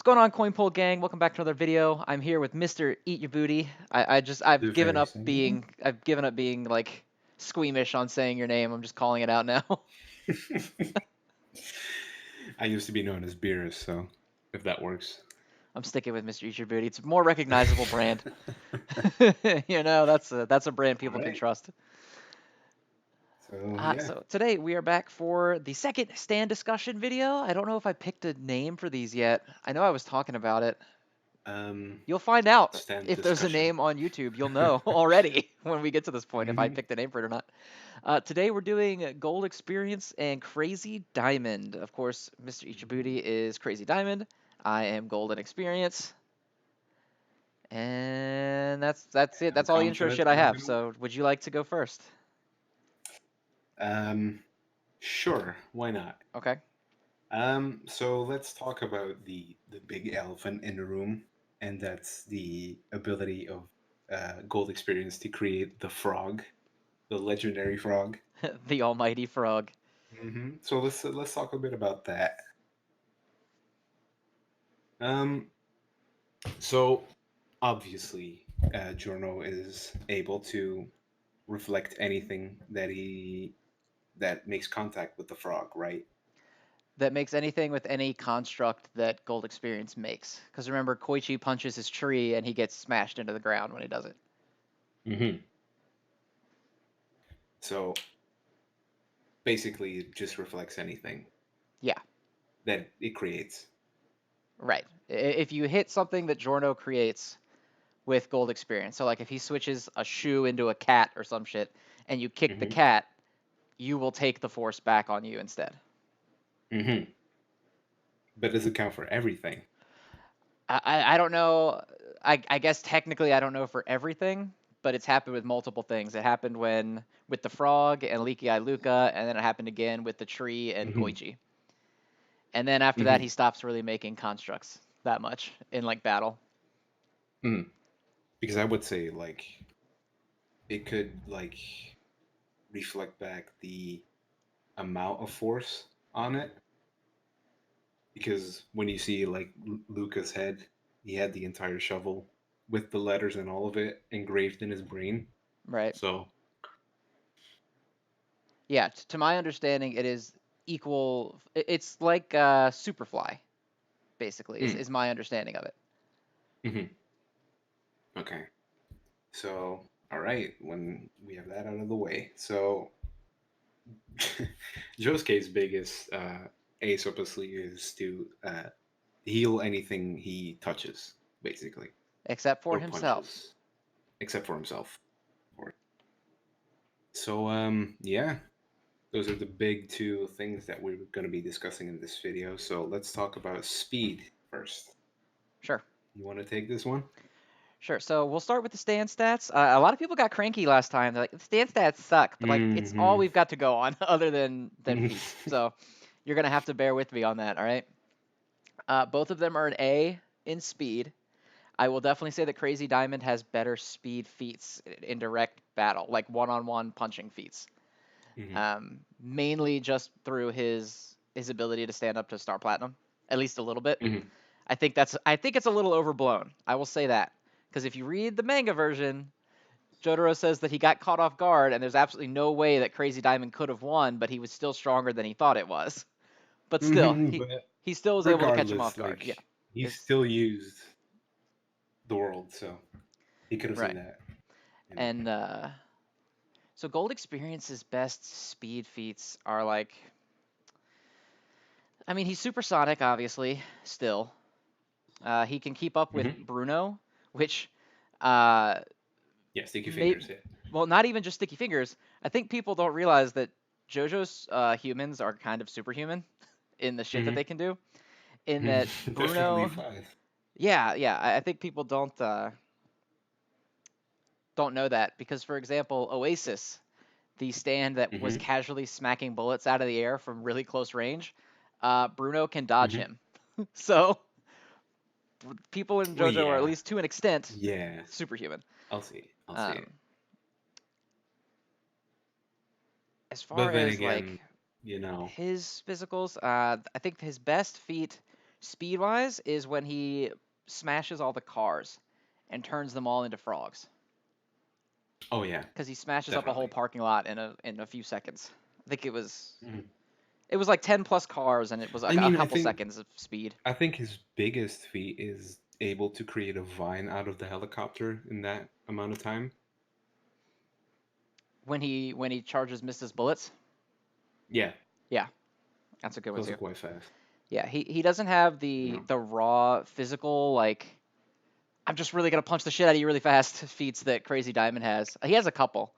What's going on, Coinpole gang? Welcome back to another video. I'm here with Mr. Eat Your Booty. I've The given very up same being one. like squeamish on saying your name. I'm just calling it out now. I used to be known as Beerus, so if that works. I'm sticking with Mr. Eat Your Booty. It's a more recognizable brand. That's a brand All people can right. trust. So yeah. So today we are back for the second stand discussion video. I don't know if I picked a name for these yet. I know I was talking about it. Um, You'll find out stand if there's a discussion. name on YouTube. You'll know already when we get to this point if I Hmm. picked a name for it or not. Today we're doing Gold Experience and Crazy Diamond. Of course, Mr. Ichibuti is Crazy Diamond. I am Golden Experience. And that's it. I'm That's all the intro confident shit I I'm have. gonna win. So would you like to go first? Um, sure. Why not? Okay. So let's talk about the big elephant in the room, and that's the ability of Gold Experience to create the frog, the legendary frog. The Almighty Frog. So let's talk a bit about that. Um, so obviously, Giorno is able to reflect anything that makes contact with the frog, right? That makes anything with any construct that Gold Experience makes. Because remember, Koichi punches his tree and he gets smashed into the ground when he does it. Hmm. So basically, it just reflects anything Yeah. that it creates. Right. If you hit something that Jorno creates with Gold Experience, so like if he switches a shoe into a cat or some shit, and you kick the Hmm. cat, you will take the force back on you instead. Hmm. But does it count for everything? I don't know. I guess technically I don't know for everything, but it's happened with multiple things. It happened when with the frog and Leaky Eye Luca, and then it happened again with the tree and Hmm. Koichi. And then after that, he Hmm. stops really making constructs that much in like battle. Hmm. Because I would say like it could like reflect back the amount of force on it, because when you see like Luca's head, he had the entire shovel with the letters and all of it engraved in his brain. Right. So, Yeah, to my understanding, it is equal. It's like Superfly, basically, is mm, my understanding of it. hmm, okay. So, all right, when we have that out of the way. So, Josuke's biggest ace up his sleeve is to heal anything he touches, basically, Except for or himself. punches, except for himself. So, yeah, those are the big two things that we're going to be discussing in this video. So let's talk about speed first. Sure. You want to take this one? Sure. So we'll start with the stand stats. A lot of people got cranky last time. They're like, the stand stats suck, but like it's all Hmm. we've got to go on other than feats. So you're gonna have to bear with me on that. All right. Both of them are an A in speed. I will definitely say that Crazy Diamond has better speed feats in direct battle, like one-on-one punching feats. Hmm. Mainly just through his ability to stand up to Star Platinum, at least a little bit. Hmm. I think it's a little overblown. I will say that because if you read the manga version, Jotaro says that he got caught off guard, and there's absolutely no way that Crazy Diamond could have won, but he was still stronger than he thought it was. But still, But he still was able to catch him regardless, off guard. like Yeah, he it's still used the world, so he could have seen right. that. You know. And so Gold Experience's best speed feats are like, I mean, he's supersonic, obviously, still. He can keep up with Hmm. Bruno, which uh, Yeah, sticky may fingers hit. well, not even just sticky fingers. I think people don't realize that JoJo's humans are kind of superhuman in the shit that Hmm. they can do. In that Definitely Bruno, five. yeah, I think people don't know that because, for example, Oasis, the stand that was Hmm. casually smacking bullets out of the air from really close range, Bruno can dodge Hmm. him. So people in Well, JoJo are at yeah, least to an extent yeah. superhuman. I'll see it. I'll see it. Um, as far But then as like again, you know. his physicals, I think his best feat Speed wise is when he smashes all the cars and turns them all into frogs. Oh yeah, Because he smashes up a whole definitely. parking lot in a few seconds. I think Mhm. it was like 10 plus cars, and it was I like a mean, couple seconds of speed. I think his biggest feat is able to create a vine out of the helicopter in that amount of time. When he charges Mrs. Bullets. Yeah, Yeah, that's a good it's one also too. quite fast. Yeah, he doesn't have You the know. the raw physical like I'm just really gonna punch the shit out of you really fast feats that Crazy Diamond has. He has a couple,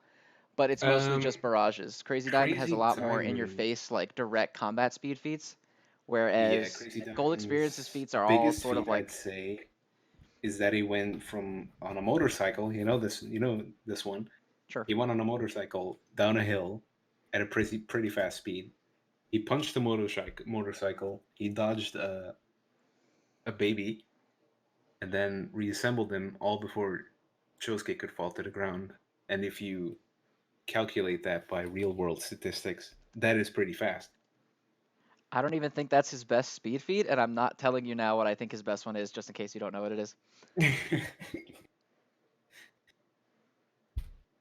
but it's mostly Um, just barrages. Crazy Diamond has a Crazy lot more in your Diamond. face like direct combat speed feats, Yeah, whereas Crazy Gold Experience's Diamond's feats are all biggest sort of feat, I'd like say, is that he went from on a motorcycle. You know this. You know this one. sure. He went on a motorcycle down a hill at a pretty fast speed. He punched the motorcycle. He dodged a baby, and then reassembled them all before Chosuke could fall to the ground. And if you calculate that by real world statistics, that is pretty fast. I don't even think that's his best speed feat, and I'm not telling you now what I think his best one is, just in case you don't know what it is.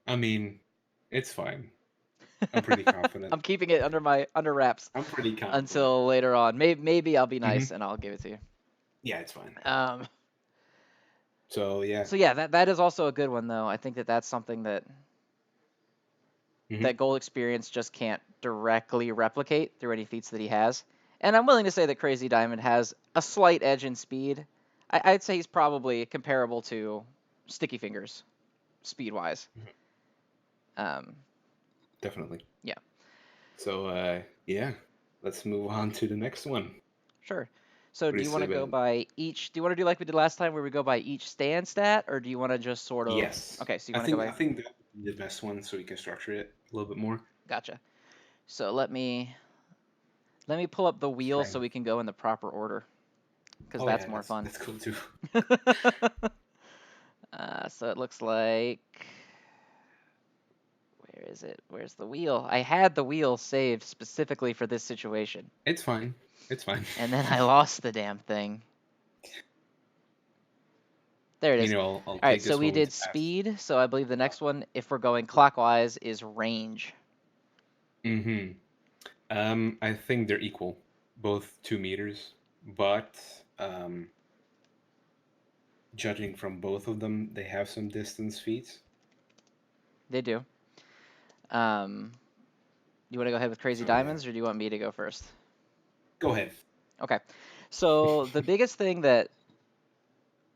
I mean, it's fine. I'm pretty confident. I'm keeping it under wraps I'm pretty confident. until later on. Maybe I'll be Hmm. nice and I'll give it to you. Yeah, it's fine. Um, So yeah. so yeah, that is also a good one though. I think that that's something that Hmm. goal experience just can't directly replicate through any feats that he has. And I'm willing to say that Crazy Diamond has a slight edge in speed. I'd say he's probably comparable to Sticky Fingers speed wise. Um, Definitely. yeah, So yeah, let's move on to the next one. sure. So What do do you you want say to go about? by each? Do you want to do like we did last time, where we go by each stand stat, or do you want to just sort of? Yes, Okay, so you I want to go think I by? think that's the best one, so we can structure it a little bit more. Gotcha. So let me pull up the wheel so Strength. we can go in the proper order, because Oh that's yeah, more fun. that's cool too. So it looks like where is it? Where's the wheel? I had the wheel saved specifically for this situation, It's fine. It's fine. and then I lost the damn thing. There it You is. know, I'll All right, take so this we moment did to pass. speed. So I believe the next one, if we're going clockwise, is range. Mm-hmm. I think they're equal, both 2 meters, but um, judging from both of them, they have some distance feats. They do. Um, you want to go ahead with crazy So yeah, diamonds, or do you want me to go first? go ahead. Okay. So the biggest thing that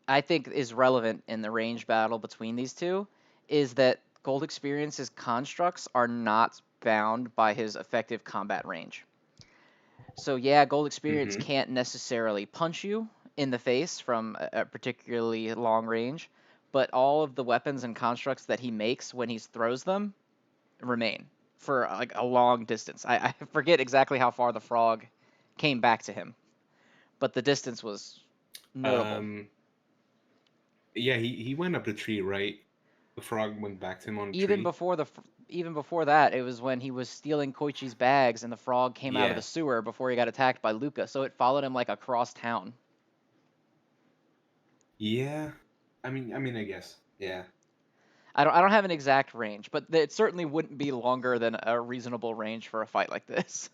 I think is relevant in the range battle between these two is that Gold Experience's constructs are not bound by his effective combat range. So yeah, Gold Experience Mm-hmm. can't necessarily punch you in the face from a particularly long range, but all of the weapons and constructs that he makes when he throws them remain for like a long distance. I forget exactly how far the frog came back to him, but the distance was notable. Um, yeah, he went up the tree, right? The frog went back to him on the Even tree. before even before that, it was when he was stealing Koichi's bags and the frog came out of the Yeah, sewer before he got attacked by Luca. So it followed him like across town. yeah. I guess. Yeah. I don't have an exact range, but it certainly wouldn't be longer than a reasonable range for a fight like this.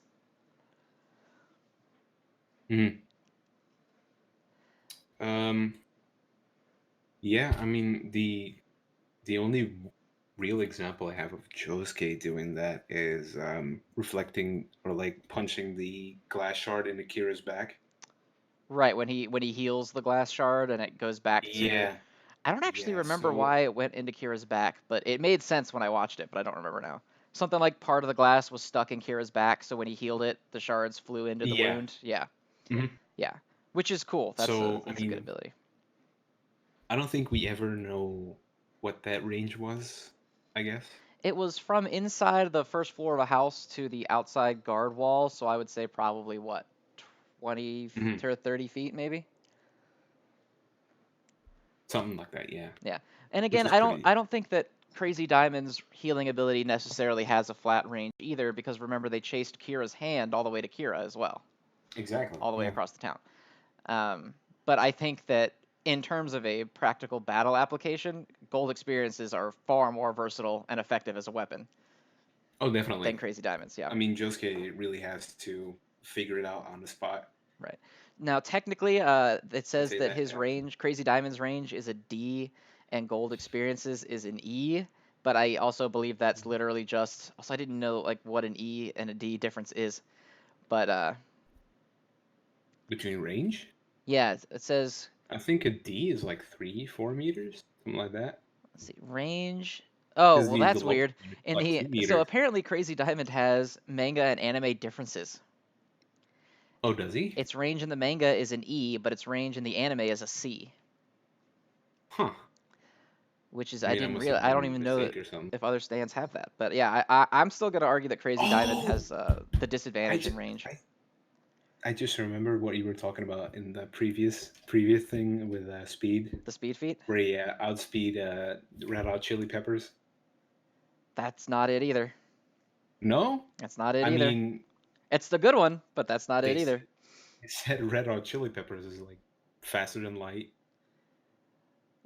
Hmm. Um. Yeah. The only real example I have of Josuke doing that is reflecting or like punching the glass shard into Kira's back. Right, when he heals the glass shard and it goes back to Yeah. I don't actually Yeah. remember So why it went into Kira's back, but it made sense when I watched it, but I don't remember now. Something like part of the glass was stuck in Kira's back, so when he healed it, the shards flew into the yeah. wound. Yeah. Hmm. Yeah. Which is cool. That's a So that's a good ability. I don't think we ever know what that range was. I guess. It was from inside the first floor of a house to the outside guard wall, so I would say probably what, 20 Hmm. to 30 feet maybe. Something like that. Yeah. Yeah. And Which again, is I don't pretty. I don't think that Crazy Diamond's healing ability necessarily has a flat range either, because remember they chased Kira's hand all the way to Kira as well, Exactly. all the way Yeah. across the town. But I think that in terms of a practical battle application, gold experiences are far more versatile and effective as a weapon Oh, than definitely. crazy diamonds. Yeah. I mean, Josuke really has to figure it out on the spot. Right. Now, technically, it I'd says say that that, his yeah. range, Crazy Diamond's range, is a D, and Gold Experiences is an E. But I also believe that's literally just. Also, I didn't know like what an E and a D difference is. But Between range? yeah, it says. I think a D is like 3, 4 meters, something like that. Let's see, range. Oh, Because well, the that's low weird. point is In like the 2 meters. apparently Crazy Diamond has manga and anime differences. Oh, does he? Its range in the manga is an E, but its range in the anime is a C. Huh. Which is I I mean, I didn't must real have I made a don't even know mistake or something. if other stands have that. But yeah, I'm still gonna argue that Crazy Diamond Oh, has the I disadvantage in just, range. I just remembered what you were talking about in the previous thing with speed, The speed feat? where he outspeed Red Hot Chili Peppers. That's not it either. No, That's not it I either. mean It's the good one, but that's not they, it either. they said Red Hot Chili Peppers is like faster than light.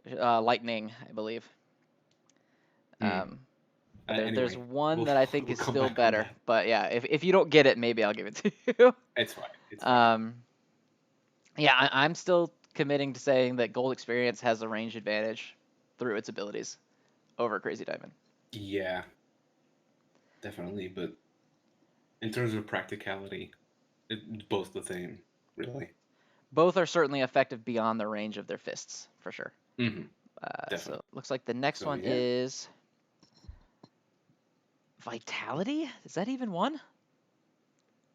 Lightning, I believe. Hmm. But there's Anyway, one we'll that I think we'll is come still back on better. that. But yeah, if you don't get it, maybe I'll give it to you. It's fine. It's fine. um, yeah, I'm still committing to saying that Gold Experience has a range advantage through its abilities over Crazy Diamond. Yeah, definitely. But in terms of practicality, it's both the same, really. Both are certainly effective beyond the range of their fists, for sure. Hmm. So Definitely. looks like the next So one yeah. is Vitality. Is that even one?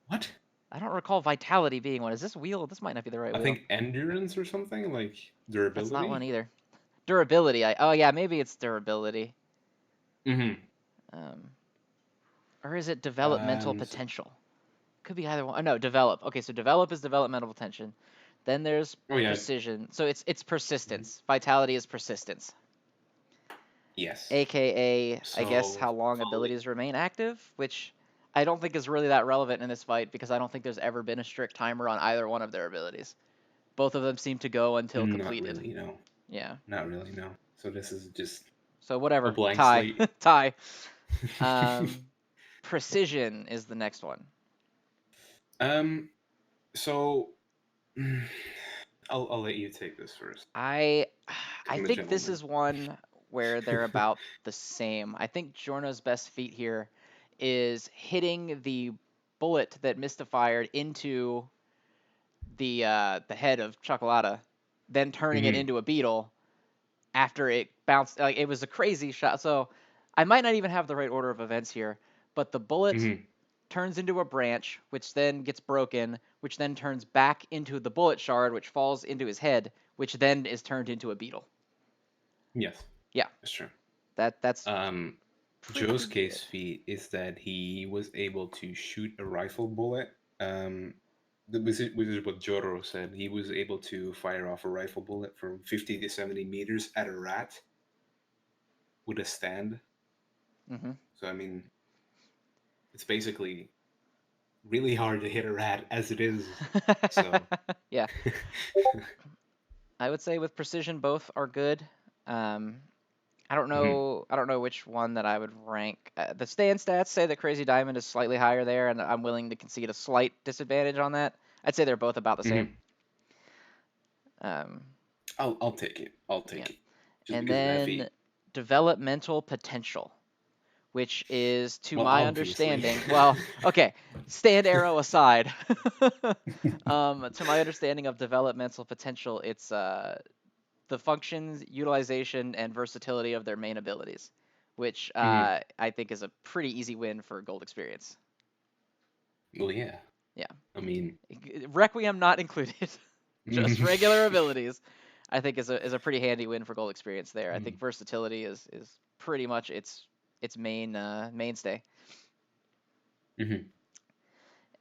What? I don't recall Vitality being one. Is this wheel? This might not be the right I wheel. think endurance or something like That's not one durability. either. Durability. Oh yeah, maybe it's durability. Mm-hmm. Um, or is it developmental Um. So, potential? Could be either one. Oh, no, develop. Okay, so develop is developmental potential. Then there's oh yeah. precision. So it's Mhm. persistence. Vitality is persistence. Yes. AKA, I guess, So how long volley. abilities remain active, which I don't think is really that relevant in this fight because I don't think there's ever been a strict timer on either one of their abilities. Both of them seem to go until Not completed. really. No. Yeah. Not really. No. So this is just So a whatever. blank Tie. slate. Tie. Um, precision is the next one. um. So I'll let you take this first. I Because I I'm a think this gentleman. is one where they're about the same. I think Jorno's best feat here is hitting the bullet that Mystifired into the head of Chocolata, then turning it Hmm. into a beetle after it bounced. Like it was a crazy shot. So I might not even have the right order of events here, but the bullet Hmm. turns into a branch, which then gets broken, which then turns back into the bullet shard, which falls into his head, which then is turned into a beetle. Yes. Yeah, That's true. that's Um. pretty Joe's good. case feat is that he was able to shoot a rifle bullet. Which is what Joro said. He was able to fire off a rifle bullet from 50 to 70 meters at a rat with a stand. Hmm. So, I mean, it's basically really hard to hit a rat as it is. So, Yeah, I would say with precision both are good. Um, I don't mhm, know. I don't know which one that I would rank. The stand stats say that Crazy Diamond is slightly higher there, and I'm willing to concede a slight disadvantage on that. I'd say they're both about the same. mhm. Um, I'll take it. I'll yeah, take it. Just and because of that then feat. developmental potential, which is, to Well, my obviously. understanding, well, okay, stand arrow aside. To my understanding of developmental potential, it's the functions, utilization, and versatility of their main abilities, which Mhm. I think is a pretty easy win for gold experience. Well, yeah. Yeah, I mean, Requiem not included, just mhm, regular abilities. I think is a pretty handy win for gold experience there. I think versatility is pretty much its main mainstay. mhm.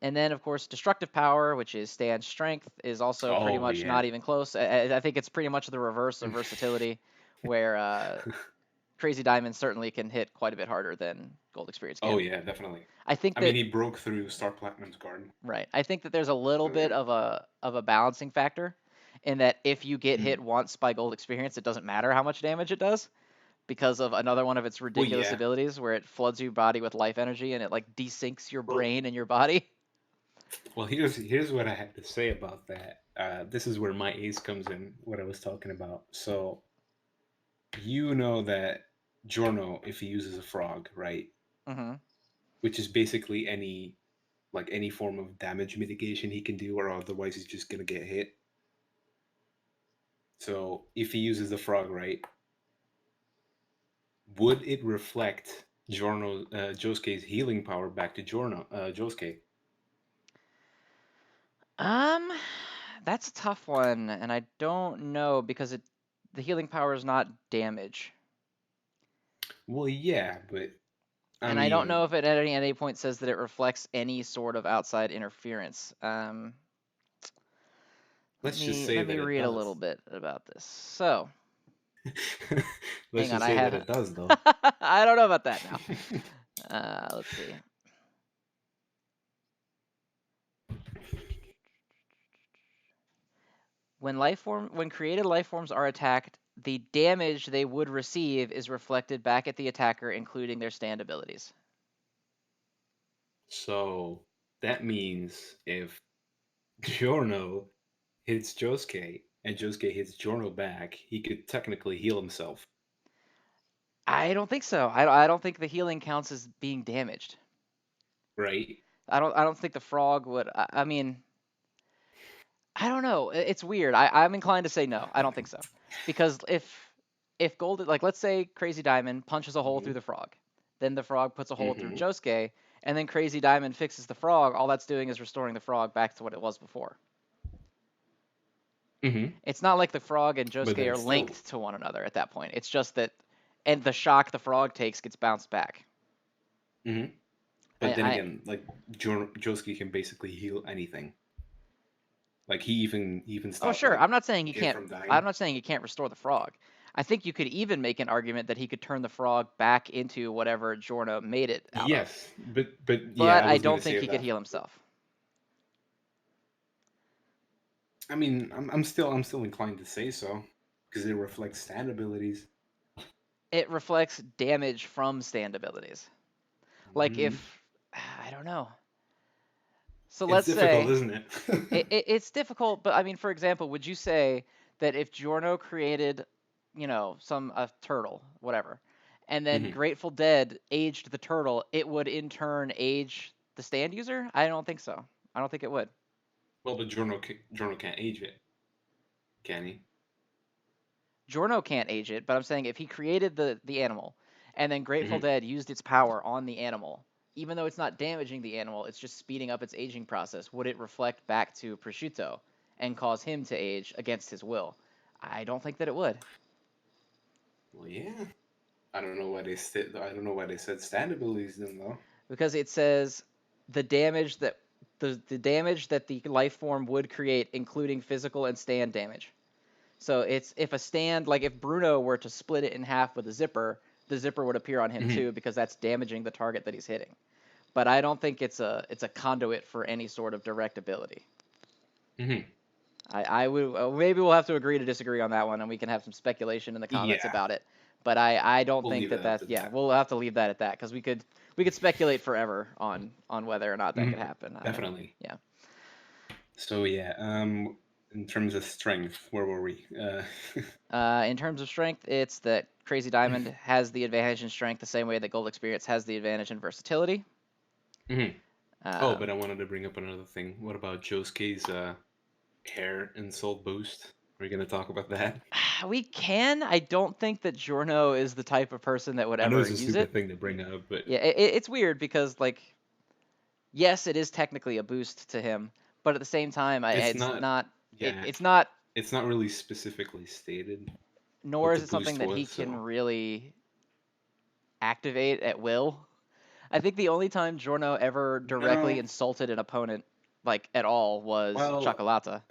And then, of course, destructive power, which is stand strength, is also pretty Oh, much yeah. not even close. I think it's pretty much the reverse of versatility, where Crazy Diamond certainly can hit quite a bit harder than Gold Experience Oh can. yeah, definitely. I think I mean, that he broke through Star Platinum's guard. right. I think that there's a little So bit yeah. of a balancing factor in that if you get hit Mm. once by Gold Experience, it doesn't matter how much damage it does because of another one of its Well, ridiculous yeah. abilities where it floods your body with life energy and it like desyncs your Well, brain and your body. well, here's what I had to say about that. This is where my ace comes in. What I was talking about. So you know that Giorno, if he uses a frog, right, Hmm. which is basically any form of damage mitigation he can do, or otherwise he's just gonna get hit. So if he uses the frog, right, would it reflect Josuke's healing power back to Josuke? Um, that's a tough one, and I don't know because the healing power is not damage, Well, yeah, but I and I don't mean, know if it at any point says that it reflects any sort of outside interference. let's just say Let that me it read a little does. bit about this. So, Let's hang on, just I say that have it does, though. I don't know about that now. Let's see. When created life forms are attacked, the damage they would receive is reflected back at the attacker, including their stand abilities. So that means if Giorno hits Josuke and Josuke hits Giorno back, he could technically heal himself, I don't think so. I don't think the healing counts as being damaged. right? I don't think the frog would. I mean, I don't know. It's weird. I'm inclined to say no. I don't think so, because if Gold like let's say Crazy Diamond punches a hole through Mm-hmm. the frog, then the frog puts a hole through Mm-hmm. Josuke, and then Crazy Diamond fixes the frog. All that's doing is restoring the frog back to what it was before. Mm-hmm. It's not like the frog and But Josuke then are still. linked to one another at that point. It's just that, and the shock the frog takes gets bounced back. Mm-hmm. But then I again, like Josuke can basically heal anything. Like he even oh stopped sure, like I'm not saying he Kid can't. from I'm dying. not saying he can't restore the frog. I think you could even make an argument that he could turn the frog back into whatever Jorno made it out of. Yes, but yeah, But I I was gonna don't think say he could that. heal himself. I mean, I'm still inclined to say so because it reflects stand abilities. It reflects damage from stand abilities. Like Hmm. if I don't know. So It's let's difficult, say isn't it? it's difficult, but I mean, for example, would you say that if Giorno created, some a turtle, whatever, and then Hmm. Grateful Dead aged the turtle, it would in turn age the stand user? I don't think so. I don't think it would. Well, but Jorno can't age it, can he? Giorno can't age it, but I'm saying if he created the animal, and then Grateful Hmm. Dead used its power on the animal, even though it's not damaging the animal, it's just speeding up its aging process. Would it reflect back to Prosciutto and cause him to age against his will? I don't think that it would. Well, yeah. I don't know why they said. I don't know why they said stand abilities then, though. Because it says the damage that the damage that the life form would create, including physical and stand damage. So it's if a stand like if Bruno were to split it in half with a zipper, the zipper would appear on him Hmm. too because that's damaging the target that he's hitting. But I don't think it's a conduit for any sort of direct ability. Hmm. I would maybe we'll have to agree to disagree on that one, and we can have some speculation in the comments Yeah, about it. But I don't we'll think leave it that up to that's yeah. that. We'll have to leave that at that because we could speculate forever on whether or not that could Hmm. happen. Definitely. Yeah. So yeah, in terms of strength, where were we? In terms of strength, it's that Crazy Diamond has the advantage in strength the same way that Gold Experience has the advantage in versatility. Hmm. Oh, but Um, I wanted to bring up another thing. What about Josuke's hair and soul boost? Are we gonna talk about that? we can. I don't think that Giorno is the type of person that would I know ever it's a use it. stupid thing to bring up, but Yeah, it's weird because like yes, it is technically a boost to him, but at the same time, it's it's not. not. Yeah, It's not. it's not really specifically stated Nor what is the it something boost that he was. can So really activate at will. I think the only time Giorno ever directly no. insulted an opponent, like at all, was Well, Chocolata.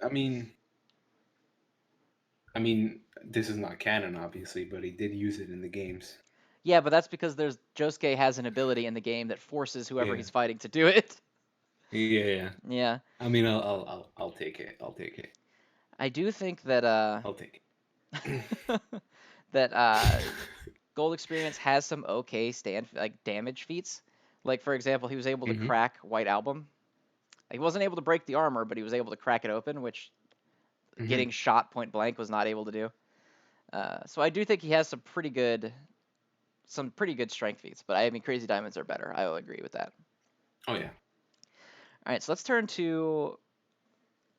I mean, this is not canon, obviously, but he did use it in the games. Yeah, but that's because Josuke has an ability in the game that forces whoever Yeah. he's fighting to do it. Yeah, yeah. Yeah. I mean, I'll take it. I'll take it. I do think that I'll take it. that Gold Experience has some okay damage feats. Like for example, he was able to Hmm. crack White Album. He wasn't able to break the armor, but he was able to crack it open, which getting Hmm. shot point blank was not able to do. So I do think he has some pretty good strength feats. But I mean, Crazy Diamonds are better. I will agree with that. Oh yeah. All right, so let's turn to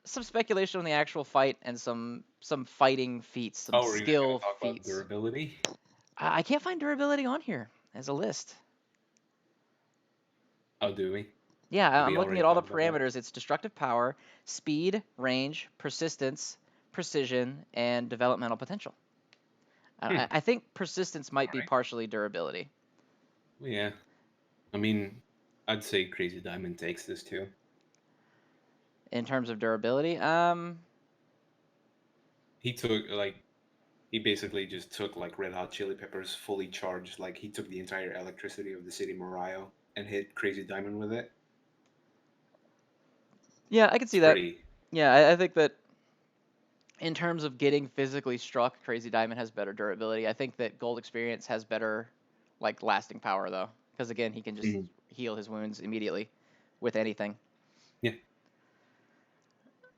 some speculation on the actual fight and some fighting feats, some Oh, we're not gonna skill talk about feats. durability. I can't find durability on here as a list. Oh, do we? Yeah, Did I'm we looking already at all the talk about that? parameters. It's destructive power, speed, range, persistence, precision, and developmental potential. Hmm. I think persistence All might be right. partially durability Yeah. I mean, I'd say Crazy Diamond takes this too. in terms of durability. He took like he basically just took like Red Hot Chili Peppers fully charged. Like he took the entire electricity of the city Morio and hit Crazy Diamond with it. Yeah, I can It's see that. pretty. Yeah, I think that in terms of getting physically struck, Crazy Diamond has better durability. I think that Gold Experience has better like lasting power though, because again, he can just Mhm. heal his wounds immediately with anything. Yeah,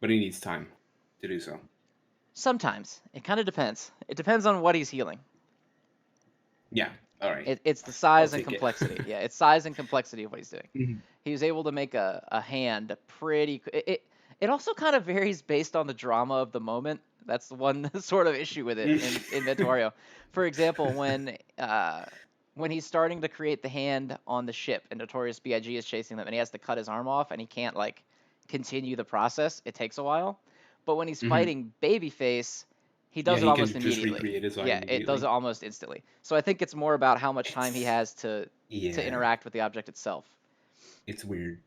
but he needs time to do so. Sometimes it kind of depends. It depends on what he's healing. Yeah. All right. It's the I'll size and take it. complexity. Yeah, it's size and complexity of what he's doing. Mhm. He was able to make a hand pretty. It also kind of varies based on the drama of the moment. That's the one sort of issue with it in Ventorio. For example, when he's starting to create the hand on the ship and Notorious B.I.G. is chasing them and he has to cut his arm off and he can't like continue the process, it takes a while. But when he's Mhm. fighting Babyface, he Yeah, does it he almost can just immediately. recreate his arm Yeah, it does it immediately. almost instantly. So I think it's more about how much time he It's has to yeah, interact with the object itself. it's weird.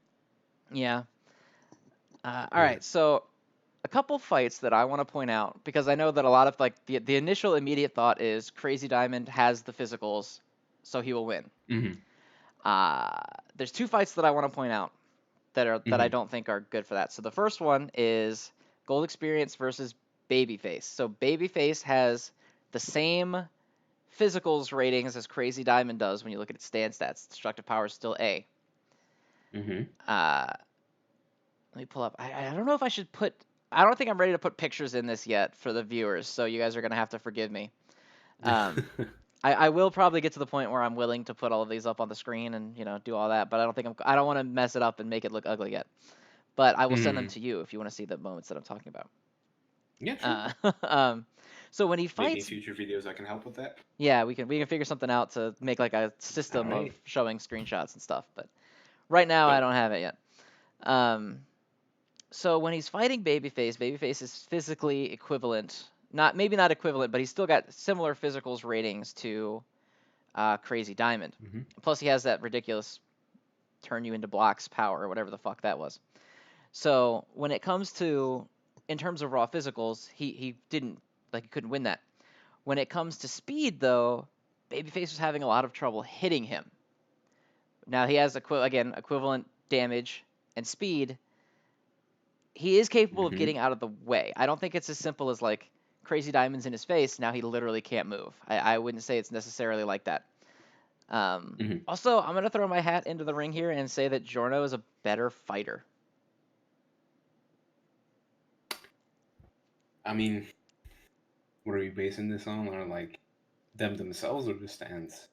Yeah. All Yeah. right. So a couple fights that I want to point out because I know that a lot of like the initial immediate thought is Crazy Diamond has the physicals, so he will win. Hmm. Uh, there's two fights that I want to point out that I Hmm. don't think are good for that. So the first one is Gold Experience versus Babyface. So Babyface has the same physicals ratings as Crazy Diamond does when you look at its stand stats. Destructive power is still A. Hmm. Uh, let me pull up. I don't know if I should put. I don't think I'm ready to put pictures in this yet for the viewers, so you guys are gonna have to forgive me. Um, I will probably get to the point where I'm willing to put all of these up on the screen and do all that, but I don't want to mess it up and make it look ugly yet. But I will send them Hmm. to you if you want to see the moments that I'm talking about. Yeah, sure. Uh, um, so when he Maybe in fights, future videos I can help with that. yeah, we can figure something out to make like a All system of right. showing screenshots and stuff. But right now I Dope. don't have it yet. Um, so when he's fighting Babyface, Babyface is physically equivalent. Not maybe not equivalent, but he's still got similar physicals ratings to Crazy Diamond. Hmm. Plus, he has that ridiculous turn you into blocks power or whatever the fuck that was. So when it comes to in terms of raw physicals, he didn't he couldn't win that. When it comes to speed, though, Babyface was having a lot of trouble hitting him. Now he has again equivalent damage and speed. He is capable of Hmm. getting out of the way. I don't think it's as simple as like Crazy Diamonds in his face. Now he literally can't move. I wouldn't say it's necessarily like that. Hmm. Also, I'm gonna throw my hat into the ring here and say that Jorno is a better fighter. I mean, what are we basing this on? Or like them themselves or the stands?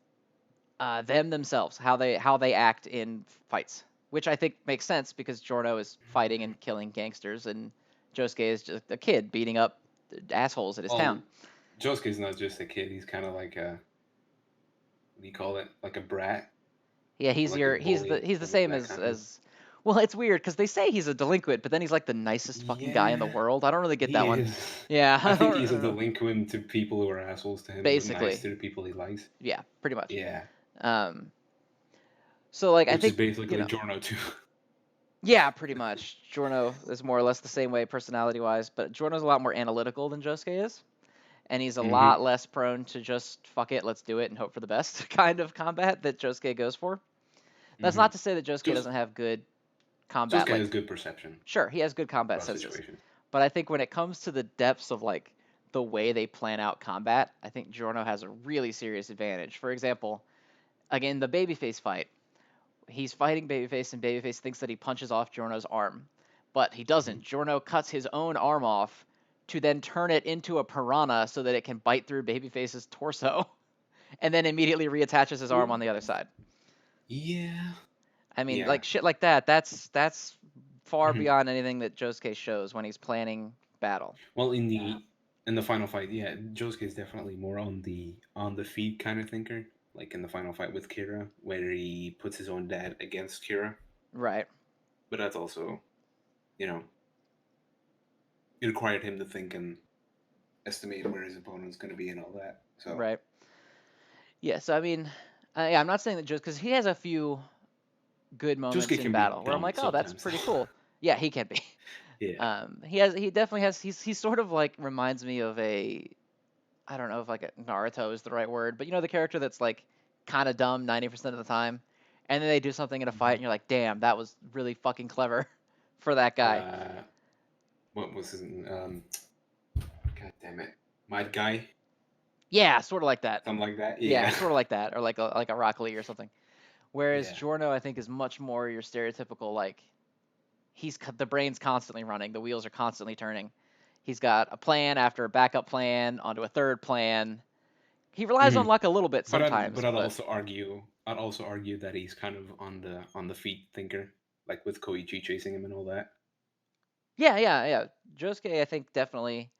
Them themselves, how they act in fights, which I think makes sense because Jorno is fighting and killing gangsters, and Josuke is just a kid beating up assholes at his town. Well, Josuke's not just a kid. He's kind of like a, what do you call it? Like a brat Yeah, or like a he's the bully, he's the almost same that kind of. as. Well, it's weird because they say he's a delinquent, but then he's like the nicest fucking guy in the Yeah, world. I don't really get that he one. is. Yeah, I I think don't, I he's a don't know. delinquent to people who are assholes to him, but nice Basically, to the people he likes. yeah, pretty much. Yeah, Um, so like I which is think basically Jorno too. yeah, pretty much. Jorno is more or less the same way personality wise, but Jorno's a lot more analytical than Josuke is. and he's a Mm-hmm. lot less prone to just fuck it, let's do it and hope for the best kind of combat that Josuke goes for. That's Mm-hmm. not to say that Josuke Jos doesn't have good combat. Josuke Like, has good perception sure, he has good combat about senses, situations. but I think when it comes to the depths of like the way they plan out combat, I think Giorno has a really serious advantage. For example, again, the babyface fight. He's fighting babyface, and babyface thinks that he punches off Giorno's arm, but he Mm-hmm. doesn't. Giorno cuts his own arm off to then turn it into a piranha so that it can bite through babyface's torso, and then immediately reattaches his arm on the other side. Yeah. I mean, Yeah. like shit like that. That's far Mhm. beyond anything that Josuke shows when he's planning battle. Well, in the final fight, yeah, Josuke is definitely more on the feet kind of thinker. Like in the final fight with Kira, where he puts his own dad against Kira. Right. But that's also, you know, it required him to think and estimate where his opponent's going to be and all that. So Right. Yeah. So I mean, yeah, I'm not saying that just because he has a few good moments Josuke in can be battle where I'm dumb like, oh, that's sometimes. pretty cool. Yeah, he can be. Yeah. He definitely has. He's sort of like reminds me of a, I don't know if like a Naruto is the right word, but you know the character that's like kind of dumb 90% of the time, and then they do something in a fight, Mhm. and you're like, damn, that was really fucking clever for that guy. Uh, what was his? God damn it, Mad Guy, Yeah, sort of like that. something like that. Yeah, Yeah. sort of like that, or like a Rock Lee or something. Whereas Yeah. Giorno, I think, is much more your stereotypical like the brain's constantly running, the wheels are constantly turning. He's got a plan after a backup plan onto a third plan. He relies on Mhm. luck a little bit But sometimes, but I'd also argue that he's kind of on the feet thinker, like with Koichi chasing him and all that. yeah. Josuke, I think, definitely.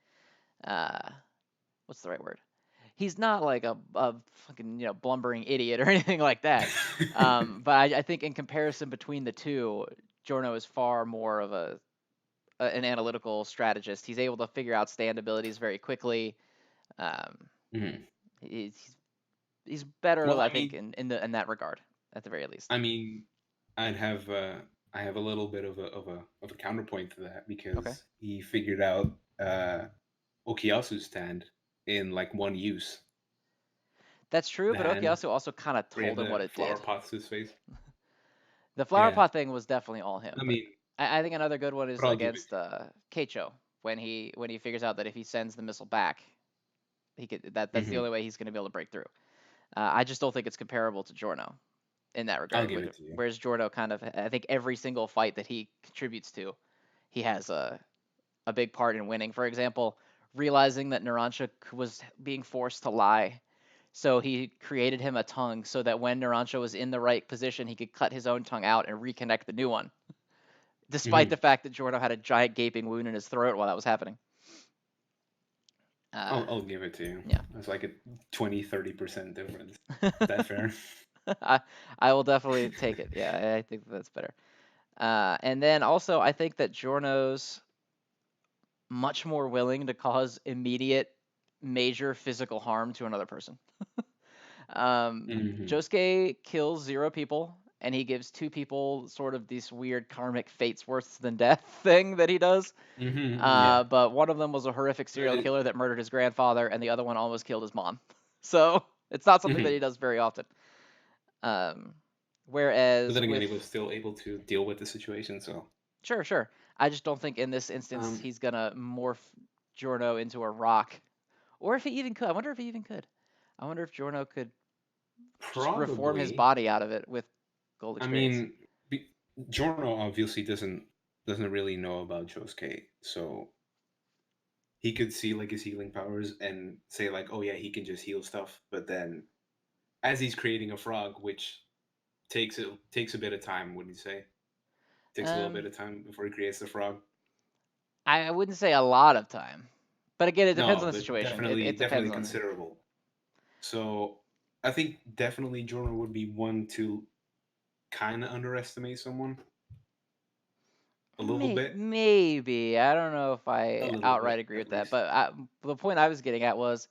Uh, what's the right word? He's not like a fucking blumbering idiot or anything like that. But I think in comparison between the two, Giorno is far more of an analytical strategist. He's able to figure out stand abilities very quickly. Um, Mhm. he's he's better, Well, I think, in that regard, at the very least. I mean, I'd have I have a little bit of a counterpoint to that Okay, because he figured out Okiyasu's stand in like one use. that's true. The But hand Okuyasu also kind of where he had told him what the it flower did. pot to his face. The flower Yeah. pot thing was definitely all him. I But mean, I think another good one but is I'll give it against Keicho when he figures out that if he sends the missile back, he could to that's you. the Mhm. only way he's going to be able to break through. I just don't think it's comparable to Giorno in that I'll regard. give it to you. Whereas Giorno kind of, I think every single fight that he contributes to, he has a big part in winning. For example, realizing that Narancia was being forced to lie. So he created him a tongue so that when Narancia was in the right position, he could cut his own tongue out and reconnect the new one, despite the Mhm. fact that Giorno had a giant gaping wound in his throat while that was happening. Uh, I'll give it to you. yeah. It's like a 20-30% difference. Is that fair? I, I will definitely take it. Yeah, I think that's better. And then also, I think that Giorno's much more willing to cause immediate major physical harm to another person. Mhm. Josuke kills 0 people, and he gives 2 people sort of this weird karmic fates worse than death thing that he does. Mhm. Yeah. But one of them was a horrific serial But killer that murdered his grandfather, and the other one almost killed his mom. So it's not something that he mhm. does very often. Um, But whereas then again, with he was still able to deal with the situation. So, sure, I just don't think in this instance um, he's gonna morph Giorno into a rock, or if he even could. I wonder if he even could. I wonder if Giorno could just reform his probably. body out of it with gold I experience. mean, Giorno obviously doesn't really know about Josuke, so he could see like his healing powers and say like, oh yeah, he can just heal stuff. But then, as he's creating a frog, which takes a bit of time, wouldn't you say? Takes a little bit Um, of time before he creates the frog. I wouldn't say a lot of time, but again, it depends No, on the but situation. It definitely depends on. considerable. So I think definitely Jordan would be one to kind of underestimate someone a little bit, Maybe I don't know if a I little outright bit agree at with that, least. but the point I was getting at was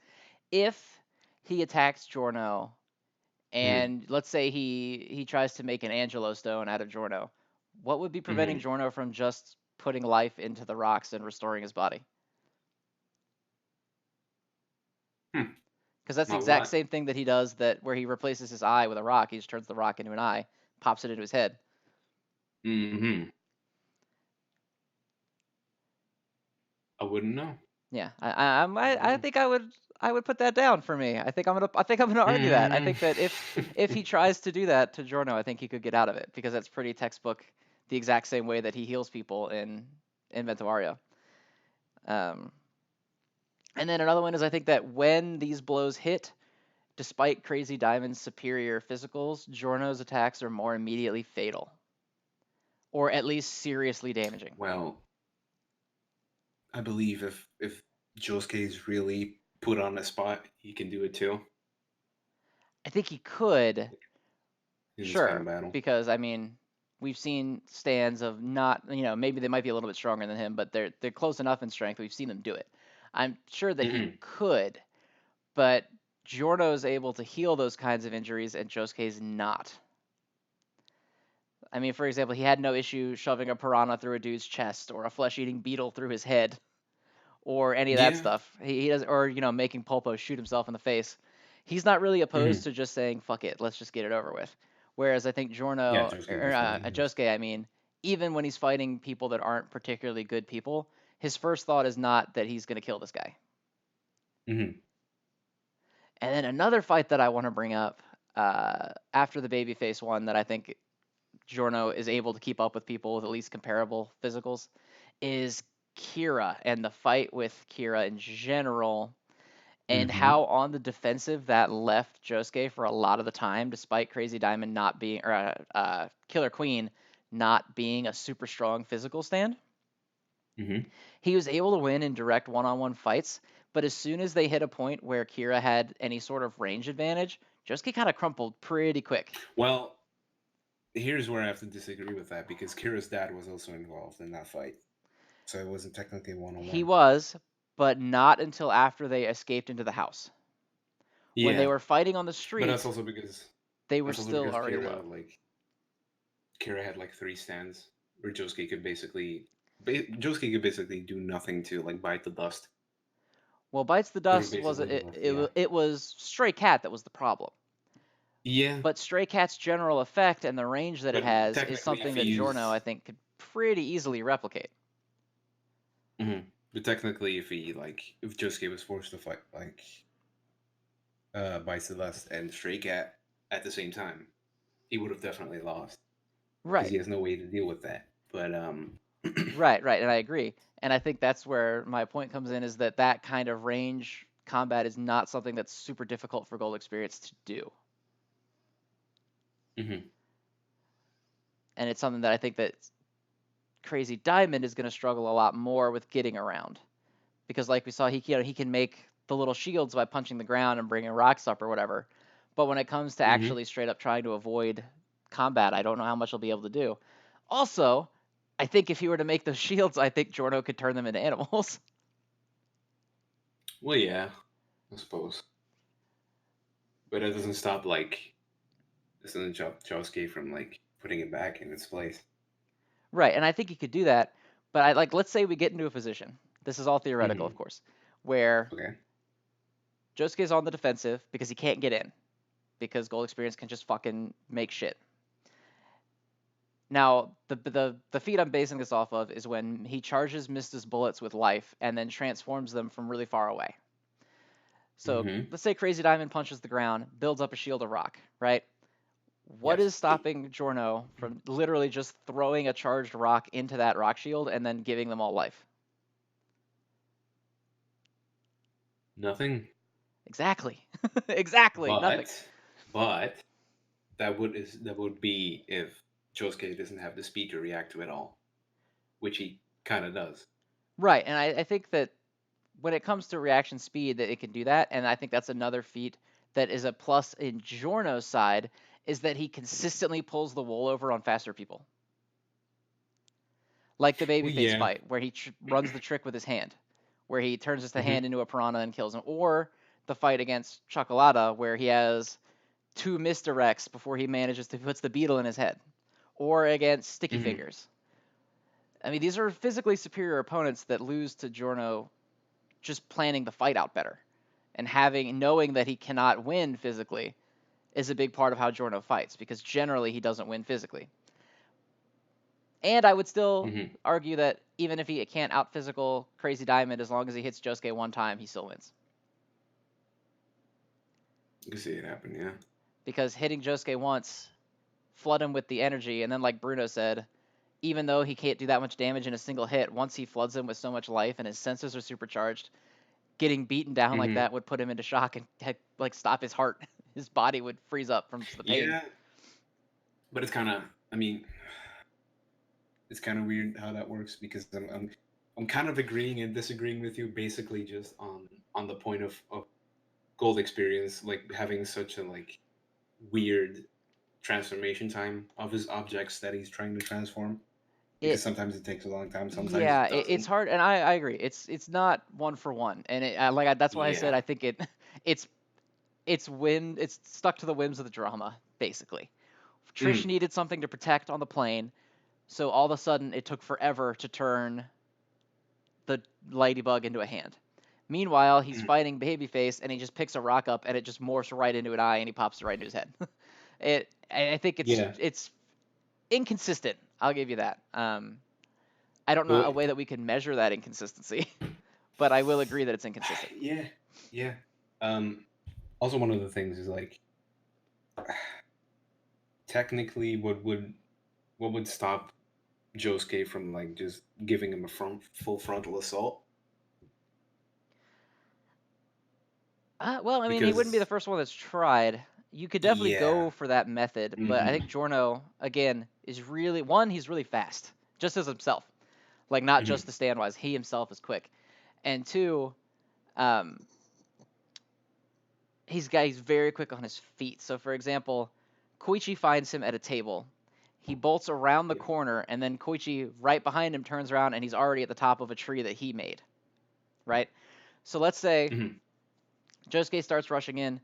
if he attacks Giorno Hmm. and let's say he tries to make an Angelo Stone out of Giorno, what would be preventing Hmm. Giorno from just putting life into the rocks and restoring his body? Hmm. Because that's the Not a exact lot. same thing that he does that where he replaces his eye with a rock. He just turns the rock into an eye, pops it into his head. Hmm. I wouldn't know. Yeah, I wouldn't I know. think I would put that down for me. I think I'm gonna argue that. I Mm. think that if he tries to do that to Giorno, I think he could get out of it because that's pretty textbook, the exact same way that he heals people in Ventario. Um, and then another one is I think that when these blows hit, despite Crazy Diamond's superior physicals, Giorno's attacks are more immediately fatal, or at least seriously damaging. Well, I believe if Josuke is really put on the spot, he can do it too I think he could, in the spam sure, battle. because I mean, we've seen stands of not, maybe they might be a little bit stronger than him, but they're close enough in strength. We've seen them do it. I'm sure that he Hmm. could, but Giorno's able to heal those kinds of injuries, and Josuke's not. I mean, for example, he had no issue shoving a piranha through a dude's chest or a flesh-eating beetle through his head or any of that Yeah. stuff. He does, or making Pulpo shoot himself in the face. He's not really opposed Hmm. to just saying "fuck it, let's just get it over with." Whereas I think Yeah, Giorno Josuke or definitely is. Josuke, I mean, even when he's fighting people that aren't particularly good people, his first thought is not that he's going to kill this guy. Hmm. And then another fight that I want to bring up after the babyface one that I think Giorno is able to keep up with people with at least comparable physicals is Kira and the fight with Kira in general, and Hmm. how on the defensive that left Josuke for a lot of the time, despite Crazy Diamond not being, or Killer Queen not being a super strong physical stand. Hmm. He was able to win in direct one-on-one fights, but as soon as they hit a point where Kira had any sort of range advantage, Josuke kind of crumpled pretty quick. Well, here's where I have to disagree with that because Kira's dad was also involved in that fight, so it wasn't technically one on He one. was, but not until after they escaped into the house. When they Yeah, were fighting on the but that's street, also because they were still already low. Kira had like three stands where Josuke could basically do nothing to like bite the dust. Well, Bites the It was Dust was basically yeah, it was Stray Cat that was the problem. yeah. But Stray Cat's general effect and the range that it But has is technically, if something he that Giorno, used, I think, could pretty easily replicate. mhm. But technically, if Josuke was forced to fight bites the dust and Stray Cat at the same time, he would have definitely lost because Right, he has no way to deal with that. But right, and I agree. And I think that's where my point comes in is that that kind of range combat is not something that's super difficult for Gold Experience to do. Mhm. And it's something that I think that Crazy Diamond is going to struggle a lot more with getting around. Because like we saw, he can make the little shields by punching the ground and bringing rocks up or whatever. But when it comes to Mhm. actually straight up trying to avoid combat, I don't know how much he'll be able to do. Also, I think if he were to make those shields, I think Jorno could turn them into animals. Well, yeah, I suppose. But that doesn't stop doesn't stop Josuke from putting it back in its place. Right, and I think he could do that. But I like let's say we get into a position. This is all theoretical, of Hmm. course, where Okay. Josuke's on the defensive because he can't get in because Gold Experience can just fucking make shit. Now, the feat I'm basing this off of is when he charges Mista's bullets with life and then transforms them from really far away. So Hmm. let's say Crazy Diamond punches the ground, builds up a shield of rock, right? What Yes. is stopping Jorno from literally just throwing a charged rock into that rock shield and then giving them all life? Nothing. Exactly. Exactly. Nothing. But but that would be if Josuke doesn't have the speed to react to it all, which he kind of does. Right. And I think that when it comes to reaction speed, that it can do that. And I think that's another feat that is a plus in Jorno's side is that he consistently pulls the wool over on faster people. Like the Well, babyface yeah. fight, where he runs the trick with his hand, where he turns his hand Hmm. into a piranha and kills him, or the fight against Chocolata, where he has two misdirects before he manages to puts the beetle in his head, or against Sticky Hmm. Fingers. I mean, these are physically superior opponents that lose to Jorno just planning the fight out better. And knowing that he cannot win physically is a big part of how Giorno fights, because generally he doesn't win physically. And I would still Mm-hmm. argue that even if he can't out physical Crazy Diamond, as long as he hits Josuke one time, he still wins. You can see it happen, yeah. Because hitting Josuke once, flood him with the energy, and then like Bruno said, even though he can't do that much damage in a single hit, once he floods him with so much life and his senses are supercharged, getting beaten down like Mm-hmm. that would put him into shock and like stop his heart. His body would freeze up from the pain. Yeah, but it's kind of, I mean, it's kind of weird how that works because I'm kind of agreeing and disagreeing with you basically just on the point of gold experience, like having such a like weird transformation time of his objects that he's trying to transform, because It sometimes it takes a long time, sometimes Yeah, it it's doesn't. hard, and I agree. It's not one for one, and that's why I said Yeah. I think it's it's stuck to the whims of the drama basically. Trish Mm. needed something to protect on the plane, so all of a sudden it took forever to turn the ladybug into a hand. Meanwhile, he's Mm. fighting Babyface, and he just picks a rock up, and it just morphs right into an eye, and he pops it right into his head. I think Yeah. it's inconsistent. I'll give you that. I don't know a But way that we can measure that inconsistency, but I will agree that it's inconsistent. yeah, yeah. Um, Also, one of the things is like technically, what would stop Josuke from like just giving him a full frontal assault? Well, I mean, he wouldn't be the Because first one that's tried. You could definitely yeah. go for that method, but I Mm-hmm. think Jorno, again, is really one. He's really fast, just as himself. Like not Mm-hmm. just the stand wise, he himself is quick. And two, um, he's very quick on his feet. So for example, Koichi finds him at a table. He bolts around the Yeah. corner, and then Koichi right behind him turns around, and he's already at the top of a tree that he made. Right. So let's say Mm-hmm. Josuke starts rushing in.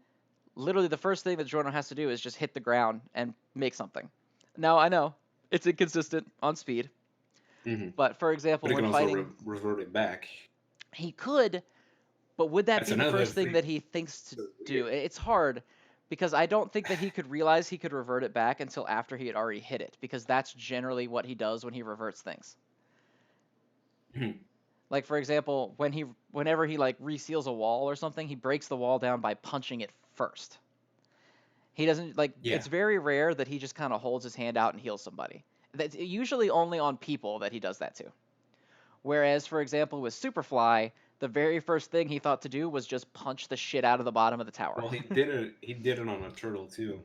Literally, the first thing that Jordan has to do is just hit the ground and make something. Now I know it's inconsistent on speed, Mm-hmm. but for example, But he when can also fighting, revert it back. he could. But would that That's be the another first thing thing. that he thinks to So do? weird. It's hard because I don't think that he could realize he could revert it back until after he had already hit it, because that's generally what he does when he reverts things. Mhm. Like for example, whenever he like reseals a wall or something, he breaks the wall down by punching it first. He doesn't like Yeah. it's very rare that he just kind of holds his hand out and heals somebody. That's usually only on people that he does that to. Whereas, for example, with Superfly, the very first thing he thought to do was just punch the shit out of the bottom of the tower. Well, he did it. He did it on a turtle too.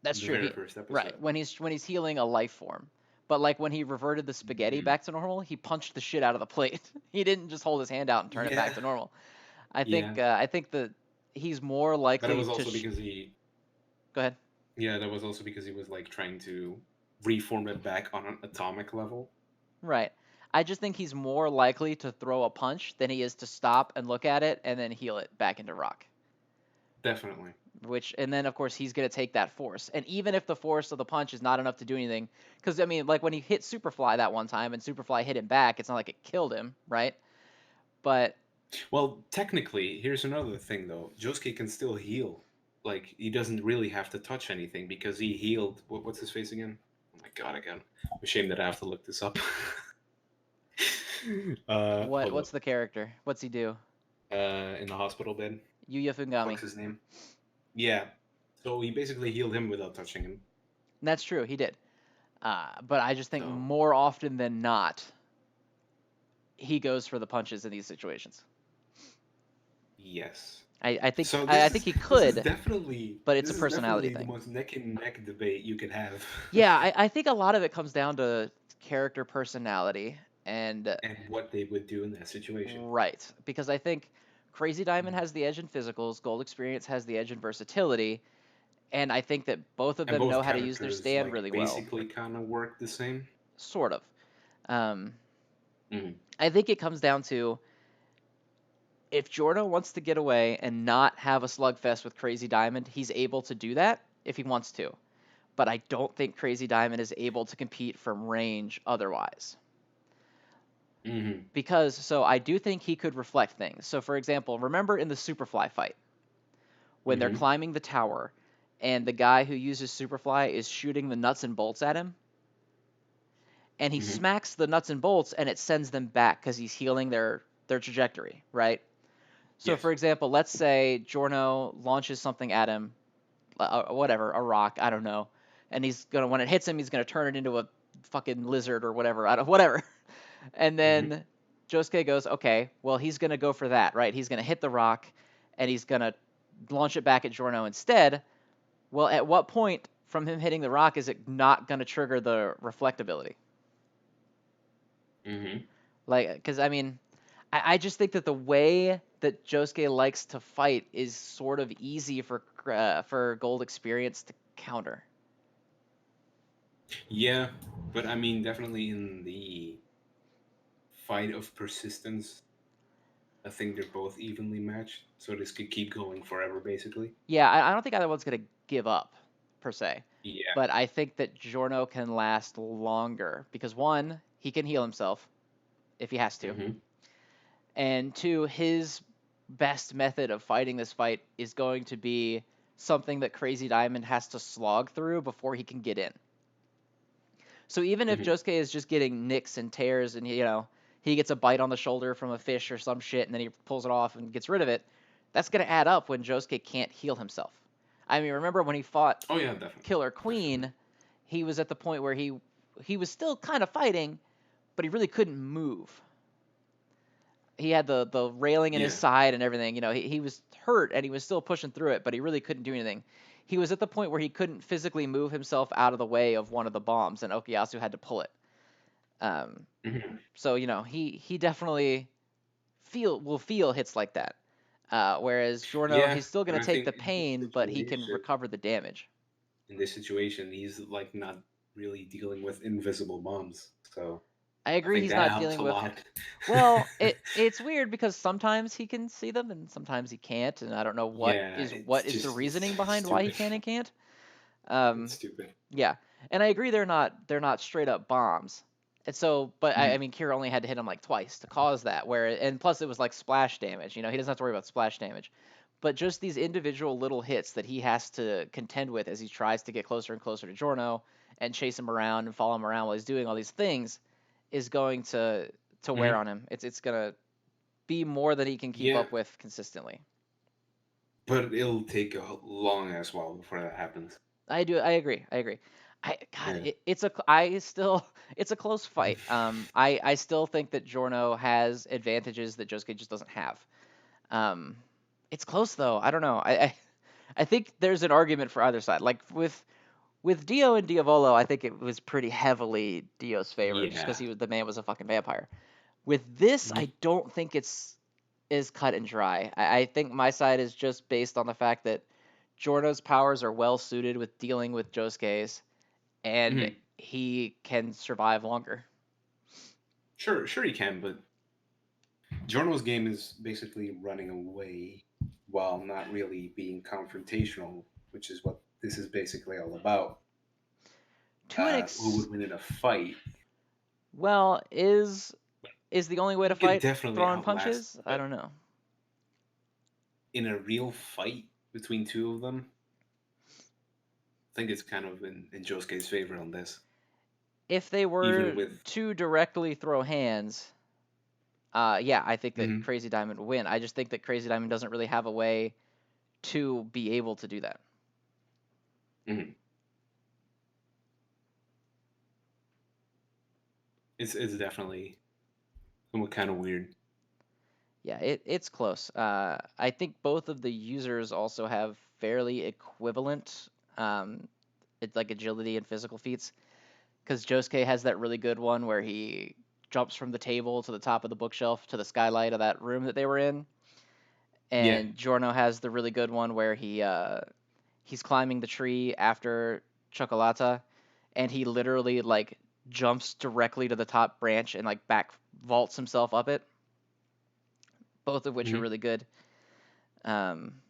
That's The true. very He first Right, episode. when he's healing a life form. But like when he reverted the spaghetti Mhm. back to normal, he punched the shit out of the plate. He didn't just hold his hand out and turn it Yeah. back to normal. Yeah. I think that he's more But it likely was to also because he. go ahead. Yeah, that was also because he was like trying to reform it back on an atomic level. Right. I just think he's more likely to throw a punch than he is to stop and look at it and then heal it back into rock. Definitely. And then of course he's going to take that force. And even if the force of the punch is not enough to do anything, because I mean, like when he hit Superfly that one time and Superfly hit him back, it's not like it killed him, right? But Well, technically, here's another thing though. Josuke can still heal. Like he doesn't really have to touch anything because he healed. What's his face again? Oh my god! Again, ashamed that I have to look this up. Hold up. what's the character? What's he do? In the hospital bed. Yuya Fuck's Fungami. his name? Yeah. So he basically healed him without touching him. And that's true, he did. But I just think So more often than not, he goes for the punches in these situations. yes. I So I think he could, but it's a this is personality definitely the thing. most neck and neck debate you could have. Yeah, I think a lot of it comes down to character personality and And what they would do in that situation. right, because I think Crazy Diamond has the edge in physicals, Gold Experience has the edge in versatility, and I think that both of And them both know how to use their characters stand like really well, basically kind of work the same. sort of. Um, Mhm. I think it comes down to if Jordan wants to get away and not have a slugfest with Crazy Diamond, he's able to do that if he wants to. But I don't think Crazy Diamond is able to compete from range otherwise. Hmm. Because so I do think he could reflect things. So for example, remember in the Superfly fight when they're Hmm. climbing the tower and the guy who uses Superfly is shooting the nuts and bolts at him, and he Hmm. smacks the nuts and bolts and it sends them back because he's healing their trajectory, right? So for Yes. example, let's say Jorno launches something at him, whatever, a rock, I don't know, and he's gonna when it hits him, he's gonna turn it into a fucking lizard or whatever, I don't whatever, and Hmm. then Josuke goes, okay, well he's gonna go for that, right? He's gonna hit the rock, and he's gonna launch it back at Jorno instead. Well, at what point from him hitting the rock is it not gonna trigger the reflectability? Hmm. Like, because I mean, I just think that the way that Josuke likes to fight is sort of easy for Gold Experience to counter. Yeah, but I mean, definitely in the fight of persistence, I think they're both evenly matched. So this could keep going forever, basically. Yeah, I don't think either one's gonna give up per se, Yeah. but I think that Giorno can last longer because one, he can heal himself if he has to, Hmm. and two, his best method of fighting this fight is going to be something that Crazy Diamond has to slog through before he can get in. So even if Hmm. Josuke is just getting nicks and tears and he gets a bite on the shoulder from a fish or some shit and then he pulls it off and gets rid of it, that's gonna add up when Josuke can't heal himself. I mean, remember when he fought Oh yeah, definitely, Killer definitely. Queen, he was at the point where he was still kind of fighting, but he really couldn't move. He had the railing in his Yeah. side and everything. He was hurt and he was still pushing through it, but he really couldn't do anything. He was at the point where he couldn't physically move himself out of the way of one of the bombs, and Okuyasu had to pull it. Um, Hmm. so he definitely will feel hits like that. Whereas Jorno, Yeah, he's still and gonna I take think the pain, but he can recover the damage. in this situation, he's like not really dealing with invisible bombs. So I I agree think he's that not helps dealing a with. lot. Well, it's weird because sometimes he can see them and sometimes he can't, and I don't know Yeah, what is the it's reasoning behind why he stupid. can and can't. It's Um, stupid. yeah, and I agree they're not straight up bombs. And so, but I Mhm. mean, Kira only had to hit him like twice to cause that. And plus it was like splash damage. He doesn't have to worry about splash damage. But just these individual little hits that he has to contend with as he tries to get closer and closer to Jorno and chase him around and follow him around while he's doing all these things is going to wear Mhm. on him. It's gonna be more than he can keep Yeah, up with consistently. but it'll take a long ass while before that happens. I agree. I agree. God, Yeah. I still it's a close fight. I still think that Jorno has advantages that Josuke just doesn't have. Um, it's close though. I don't know. I think there's an argument for either side. Like with Dio and Diavolo, I think it was pretty heavily Dio's favor just because Yeah. the man was a fucking vampire. With this, Mhm. I don't think it's is cut and dry. I think my side is just based on the fact that Jorno's powers are well suited with dealing with Josuke's, and Mhm. he can survive longer. Sure, sure you can, but Jorno's game is basically running away while not really being confrontational, which is what this is basically all about. To an Who would win in a fight? well, is the only way to He could fight definitely throwing outlast, punches? I but don't know. in a real fight between two of them, I think it's kind of in Josuke's favor on this. If they Even were with, to directly throw hands, yeah, I think that mhm, Crazy Diamond would win. I just think that Crazy Diamond doesn't really have a way to be able to do that. mhm. It's definitely somewhat kind of weird. Yeah, it's close. I think both of the users also have fairly equivalent, um, it's like agility and physical feats. Because Josuke has that really good one where he jumps from the table to the top of the bookshelf to the skylight of that room that they were in, Yeah. and Giorno has the really good one where he's climbing the tree after Chocolata, and he literally like jumps directly to the top branch and like back vaults himself up it. Both of which are Hmm. really good. Um,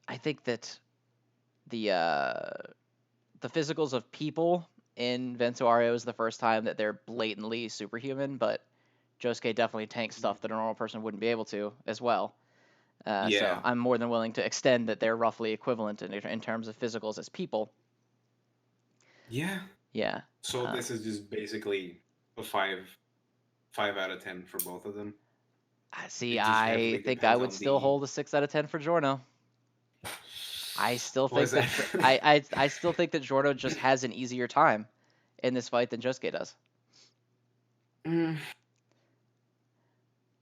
I think that the uh, the physicals of people in Vento Ario is the first time that they're blatantly superhuman, but Josuke definitely tanks stuff that a normal person wouldn't be able to as well. So Yeah. I'm more than willing to extend that they're roughly equivalent in terms of physicals as people. Yeah. Yeah. So this is just basically a 5 out of 10 for both of them. See, It just I heavily think I depends would on still the. hold a 6 out of 10 for Giorno. I still Was think that? that I still think that Giorno just has an easier time in this fight than Josuke does. Mm,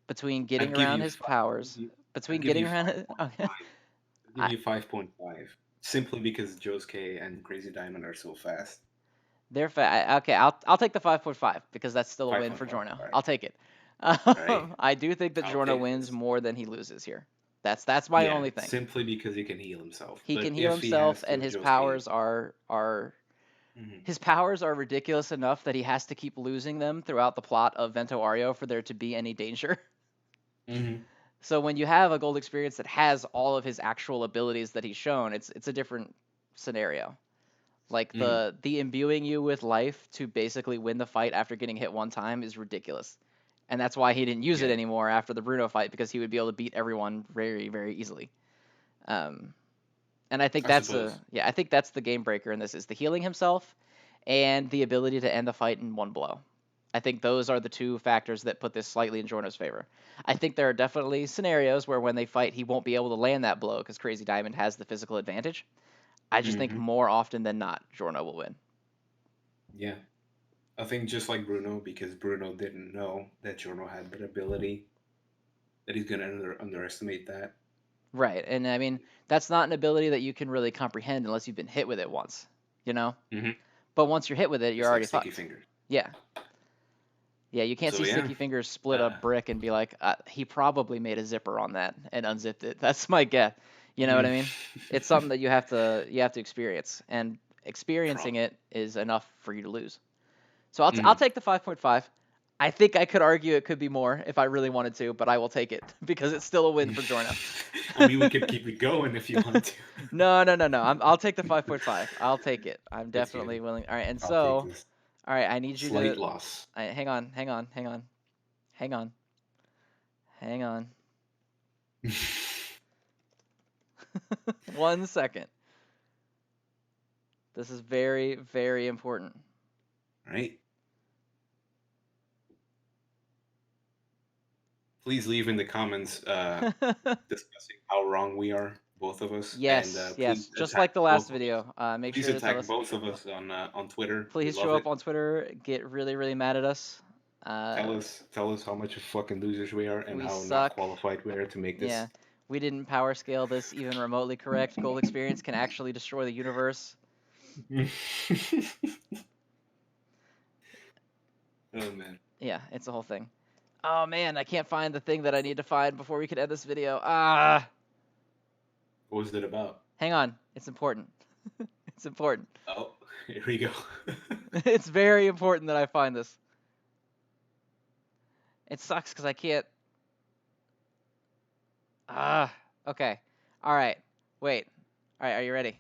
Between getting I'd give around you his five. powers, I'd between give getting you around, okay, 5.5. I'd give I, you 5.5 simply because Josuke and Crazy Diamond are so fast. okay, I'll take the 5.5 because that's still a win for 5.5. Giorno. All right. I'll take it. All right. I do think that I'll Giorno take wins this. more than he loses here. That's my Yeah, only thing. simply because he can heal himself. He But can heal if he has himself, to, and Josuke. his powers are ridiculous enough that he has to keep losing them throughout the plot of Vento Ario for there to be any danger. Mm-hmm. So when you have a gold experience that has all of his actual abilities that he's shown, it's a different scenario. Like Mm-hmm. the imbuing you with life to basically win the fight after getting hit one time is ridiculous. And that's why he didn't use it Yeah, anymore after the Bruno fight, because he would be able to beat everyone very, very easily. Um, and I think I suppose. I think that's the game breaker in this is the healing himself and the ability to end the fight in one blow. I think those are the two factors that put this slightly in Jorno's favor. I think there are definitely scenarios where when they fight, he won't be able to land that blow because Crazy Diamond has the physical advantage. I just think Mm-hmm. more often than not, Jorno will win. Yeah. I think just like Bruno, because Bruno didn't know that Giorno had that ability, that he's going to underestimate that. Right. And I mean, that's not an ability that you can really comprehend unless you've been hit with it once, you know? Mm-hmm. But once you're hit with it, you're Just like already Sticky fucked. Fingers. Yeah. Yeah, you can't So see yeah, Sticky Fingers split a uh, brick and be like, he probably made a zipper on that and unzipped it. That's my guess. You know what I mean? It's something that you have to experience, and experiencing probably. it is enough for you to lose. So I'll Mm. take the 5.5. I think I could argue it could be more if I really wanted to, but I will take it because it's still a win for Jorno. I mean, we could keep it going if you want to. No, no, no, no. I'll take the 5.5. I'll take it. I'm That's good. definitely willing. All right, and I'll take so, this. all right, I need you Slight to loss. hang on, hang on, hang on, hang on, hang on. 1 second. This is very, very important. Right? Please leave in the comments discussing how wrong we are, both of us, and Yes, please yes. Just attack like the both last of us. video. Make Please sure to tell attack us. both of us on Twitter. We Please love show up it. on Twitter. Get really, really mad at us. Uh, Tell us how much of fucking losers we are and we how not suck. qualified we are to make Yeah, this. we didn't power scale this even remotely correct. Gold experience can actually destroy the universe. Oh man, Yeah, it's a whole thing. Oh man, I can't find the thing that I need to find before we can end this video. what was it about? Hang on. It's important. It's important. Oh, here we go. It's very important that I find this. It sucks because I can't. Ah, okay. All right. Wait. All right, are you ready?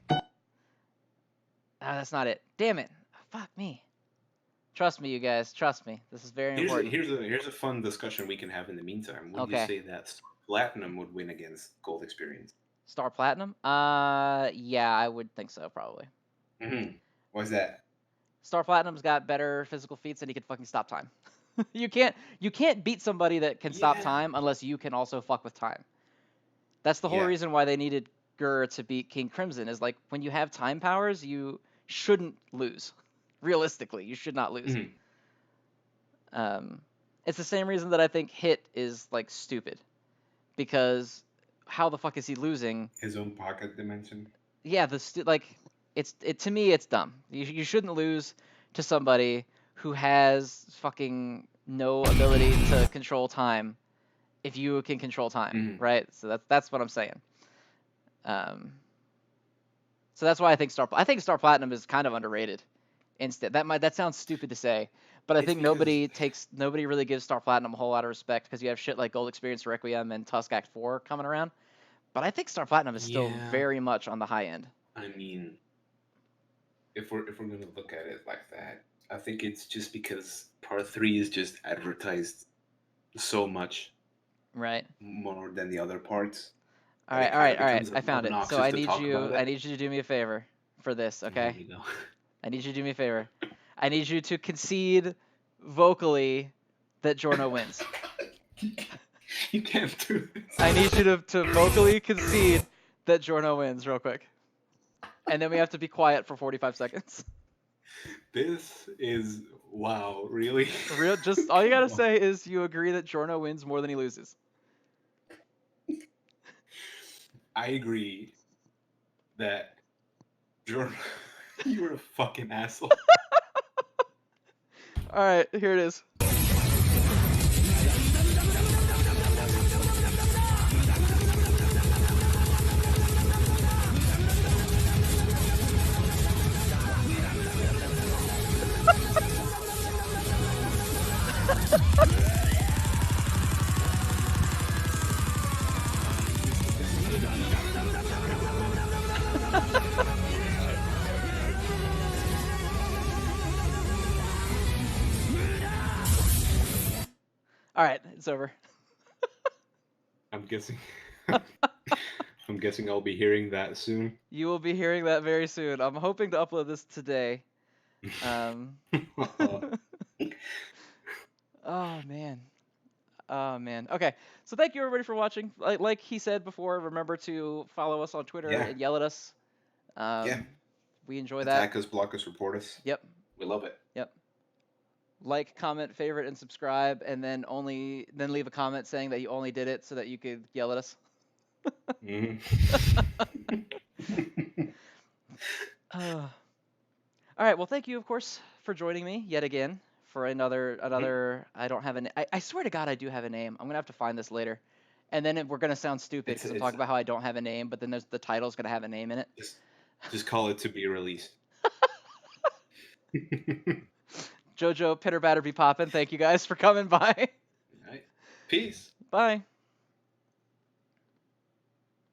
That's not it. Damn it. Fuck me. Trust me, you guys. Trust me. This is very important. Here's a fun discussion we can have in the meantime. Would you Okay. say that platinum would win against gold experience? Star Platinum? Yeah, I would think so, probably. Why's that? Star Platinum's got better physical feats and he can fucking stop time. You can't beat somebody that can stop Yeah. time unless you can also fuck with time. That's the whole Yeah. reason why they needed Gur to beat King Crimson is like when you have time powers, you shouldn't lose. Realistically, you should not lose. Mhm. Um, it's the same reason that I think Hit is like stupid because how the fuck is he losing? His own pocket dimension. Yeah, like it to me it's dumb. You shouldn't lose to somebody who has fucking no ability to control time if you can control time, Mhm. right? So that's what I'm saying. Um, so that's why I think Star Platinum is kind of underrated. Instead, that sounds stupid to say, but I It's think because nobody really gives Star Platinum a whole lot of respect because you have shit like Gold Experience Requiem and Tusk Act 4 coming around. But I think Star Platinum is still yeah, very much on the high end. I mean, if we're gonna look at it like that, I think it's just because part three is just advertised so much Right. more than the other parts All that right, it all kind right, of all right. becomes I found it. So obnoxious to talk about I it. need you to do me a favor for this, Here okay? we go. I need you to do me a favor. I need you to concede vocally that Jorno wins. You can't do I this. need you to vocally concede that Jorno wins real quick. And then we have to be quiet for 45 seconds. This is wow, really? Real just all you Come got to on. say is you agree that Jorno wins more than he loses. I agree that Jordan, you're a fucking asshole. All right, here it is. All right, it's over. I'm guessing. I'm guessing I'll be hearing that soon. You will be hearing that very soon. I'm hoping to upload this today. Um, oh man. Oh man. Okay. So thank you everybody for watching. Like he said before, remember to follow us on Twitter Yeah, and yell at us. yeah. We enjoy that. Attack us, block us, report us. Yep. We love it. Yep. Like, comment, favorite, and subscribe, and then leave a comment saying that you only did it so that you could yell at us. Mhm. All right. Well, thank you, of course, for joining me yet again for another. I don't have a. I swear to God, I do have a name. I'm gonna have to find this later, and then we're gonna sound stupid It's because I'm it's talking about how I don't have a name, but then the title's gonna have a name in it. just call it to be released. Jojo Pitter Batter Be Poppin'. Thank you guys for coming by. All right. Peace. Bye.